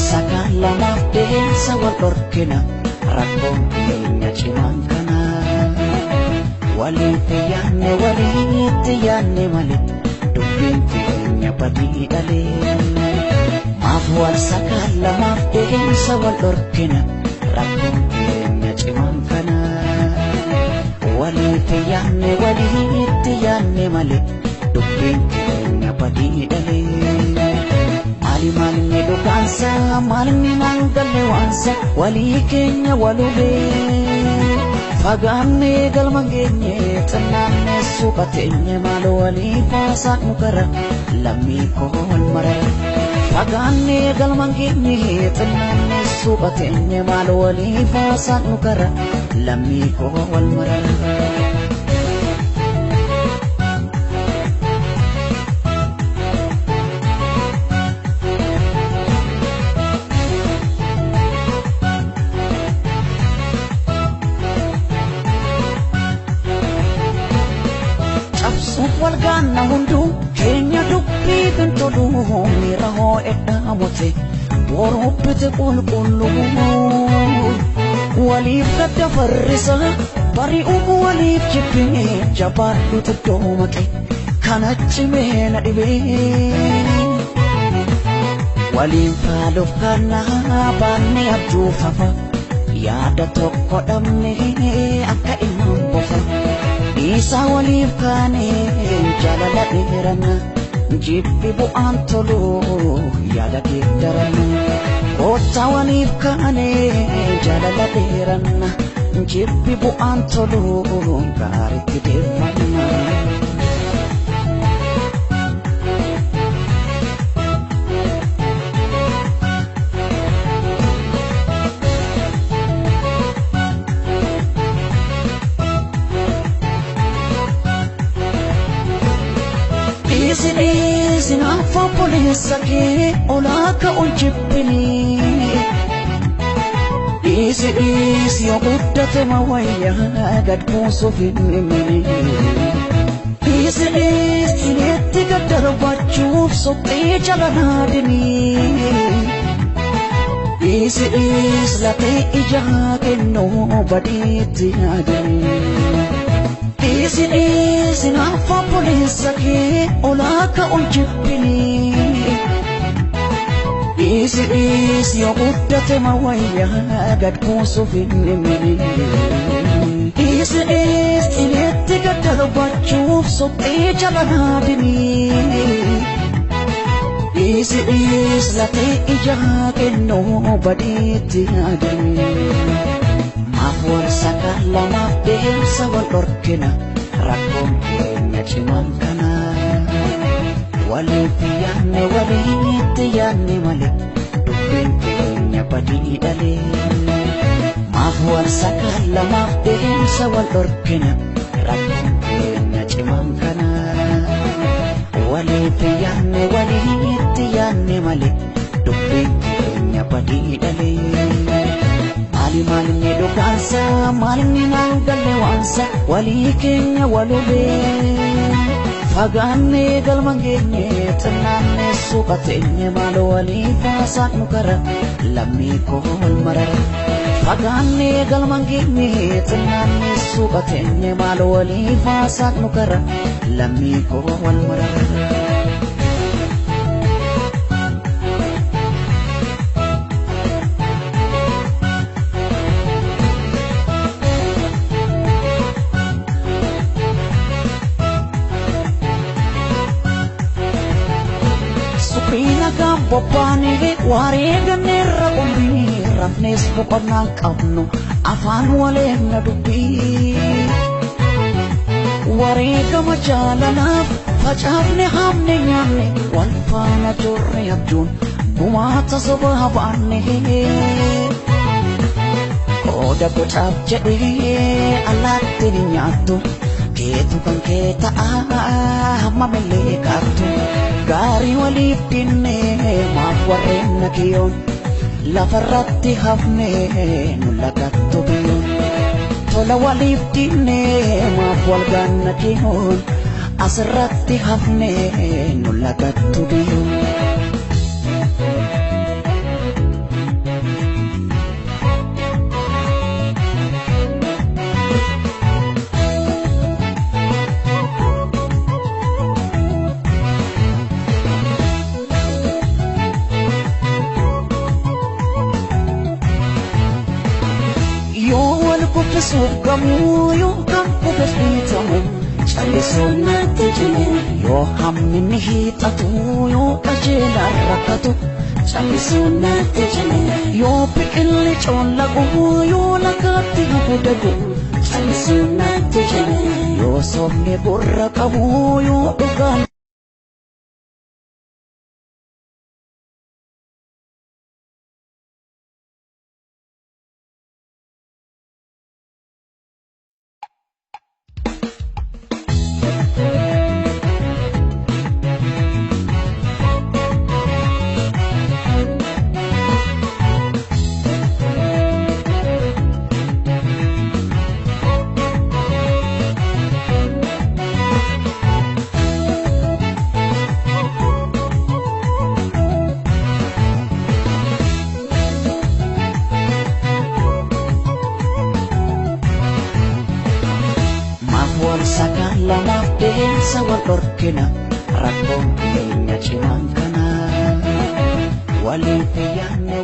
Lamaaf deemsa wal dhorkina rakkoon keenya cimaan kana walitti yaanne malee dubbiin keenya badii dhalee maaf wal sakaan lamaaf deemsa wal dhorkina rakkoon keenya cimaan kana walitti yaanne malee dubbiin keenya badii dhalee Malinni dukansa malinni nangalle wansa wali kenya walube faganne galmangenye tananne suqatenye malo wali fasak mukara lammi ko wal mara faganne galmangenye tananne suqatenye malo wali fasak mukara lammi ko wal mara Walgana hundu kenya dubbi bintodu miraho edamote worobte kulkullu walif katafarrisa bari ubu walif chippe jabadu tudomake kanachime na dibe walif faluf kana banne abjufafa yada tokko damne akka ilman bofa Isa walif kane jalala derana jibbi bu'an tolu yada derana Kota walif kane jalala derana jibbi bu'an tolu gari derana Isina fa polisa ke olaka unjibini Isi yoguddate mawaya gad kuso finimini Isi netti gaddarbachuuf soqee jalanadini Isi late ija kenno baditi adini Isina fa polisa ke olaka unjibini Isi yoguddate mawaya gad kuso finimini Isi netti gaddarbachuuf soqee jalanadini Isi late ija kenno baditi adini Mafwal sakal lamaaf deemsa wal dhorkina rakkoon keenya cimaan kana walitti yaanne malee dubbiin keenya badii dhalee Mafwal sakal lamaaf deemsa wal dhorkina rakkoon keenya cimaan kana walitti yaanne malee dubbiin keenya badii dhalee Malinni dukansa malinni nangalle wansa wali kenya walube faganne galmangenye tananne suqatenye malo wali fasak mukara lammi ko wal mara faganne galmangenye tananne suqatenye malo wali fasak mukara lammi ko wal mara Bopani warega nerra bombi rafnes bopana qabnu afan wale na dubbi warega majalana fajafne hamne nyanne wal fana jorre abjun gumata sababane koda ko chap jade alatti nyatu ketu kan keta mamele kartu Gari walif dinne maaf warreen kiyoon lafarratti hafne nulagattu biyoon tola walif dinne maaf walganna kiyoon asirratti hafne nulagattu biyoon kubbisuuf kamuu yookaan kubbifnitamu callisuun natti jime yoo hammi ni hiixatu yoo qajeelaan rakkatu callisuun natti jime yoo biqilli coollaqu yoo lagaatti gudatu callisuun natti jime yoo sobni gurra qabu yoo dhugaan sakala mafden sawal orkina rakon keenya cimaan kana waliin fiyyaanne